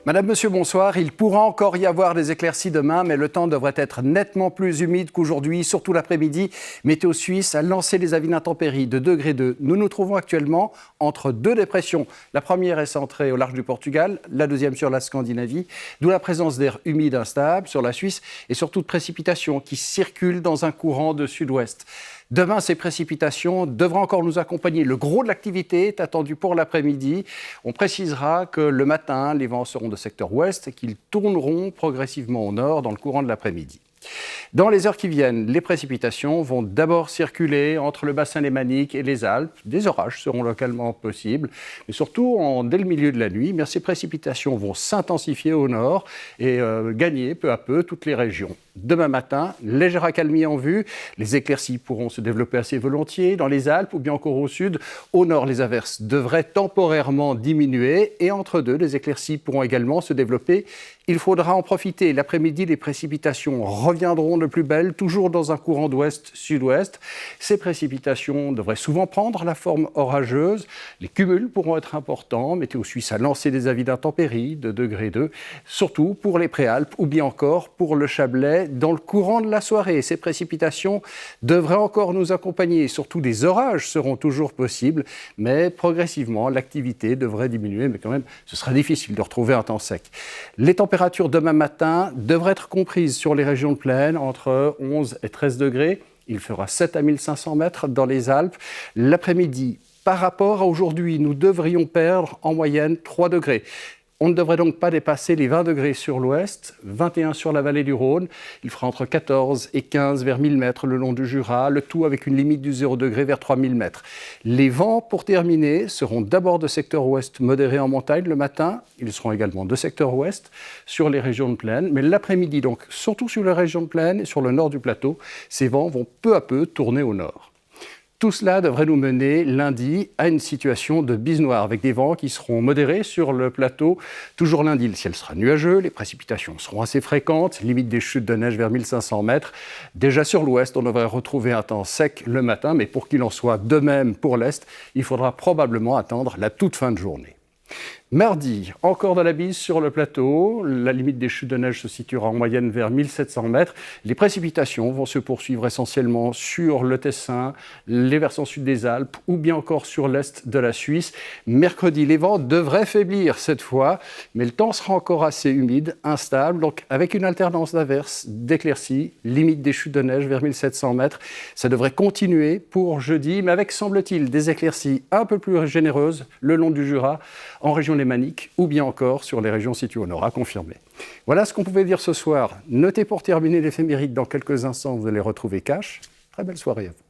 Madame, Monsieur, bonsoir. Il pourra encore y avoir des éclaircies demain, mais le temps devrait être nettement plus humide qu'aujourd'hui, surtout l'après-midi. Météo Suisse a lancé les avis d'intempéries de degré 2. Nous nous trouvons actuellement entre deux dépressions. La première est centrée au large du Portugal, la deuxième sur la Scandinavie, d'où la présence d'air humide instable sur la Suisse et surtout de précipitations qui circulent dans un courant de sud-ouest. Demain, ces précipitations devraient encore nous accompagner. Le gros de l'activité est attendu pour l'après-midi. On précisera que le matin, les vents seront de secteur ouest et qu'ils tourneront progressivement au nord dans le courant de l'après-midi. Dans les heures qui viennent, les précipitations vont d'abord circuler entre le bassin lémanique et les Alpes. Des orages seront localement possibles, mais surtout dès le milieu de la nuit. Mais ces précipitations vont s'intensifier au nord et gagner peu à peu toutes les régions. Demain matin, légère accalmie en vue. Les éclaircies pourront se développer assez volontiers dans les Alpes ou bien encore au sud. Au nord, les averses devraient temporairement diminuer et entre deux, les éclaircies pourront également se développer. Il faudra en profiter. L'après-midi, les précipitations reviendront de plus belle, toujours dans un courant d'ouest-sud-ouest. Ces précipitations devraient souvent prendre la forme orageuse. Les cumuls pourront être importants. Météo Suisse a lancé des avis d'intempéries de degré 2, surtout pour les Préalpes ou bien encore pour le Chablais dans le courant de la soirée. Ces précipitations devraient encore nous accompagner. Surtout des orages seront toujours possibles, mais progressivement, l'activité devrait diminuer. Mais quand même, ce sera difficile de retrouver un temps sec. Les températures demain matin devraient être comprises sur les régions de plaine entre 11 et 13 degrés. Il fera 7 à 1500 mètres dans les Alpes. L'après-midi, par rapport à aujourd'hui, nous devrions perdre en moyenne 3 degrés. On ne devrait donc pas dépasser les 20 degrés sur l'ouest, 21 sur la vallée du Rhône. Il fera entre 14 et 15 vers 1000 mètres le long du Jura, le tout avec une limite du 0 degré vers 3000 mètres. Les vents, pour terminer, seront d'abord de secteur ouest modéré en montagne le matin. Ils seront également de secteur ouest sur les régions de plaine. Mais l'après-midi, donc, surtout sur les régions de plaine et sur le nord du plateau, ces vents vont peu à peu tourner au nord. Tout cela devrait nous mener lundi à une situation de bise noire avec des vents qui seront modérés sur le plateau. Toujours lundi, le ciel sera nuageux, les précipitations seront assez fréquentes, limite des chutes de neige vers 1500 mètres. Déjà sur l'ouest, on devrait retrouver un temps sec le matin, mais pour qu'il en soit de même pour l'est, il faudra probablement attendre la toute fin de journée. Mardi, encore de la bise sur le plateau. La limite des chutes de neige se situera en moyenne vers 1700 mètres. Les précipitations vont se poursuivre essentiellement sur le Tessin, les versants sud des Alpes ou bien encore sur l'est de la Suisse. Mercredi, les vents devraient faiblir cette fois, mais le temps sera encore assez humide, instable, donc avec une alternance d'averses, d'éclaircies, limite des chutes de neige vers 1700 mètres. Ça devrait continuer pour jeudi, mais avec, semble-t-il, des éclaircies un peu plus généreuses le long du Jura, en région lémanique ou bien encore sur les régions situées au nord, à confirmer. Voilà ce qu'on pouvait dire ce soir. Notez pour terminer l'éphéméride dans quelques instants, vous allez retrouver Cash. Très belle soirée à vous.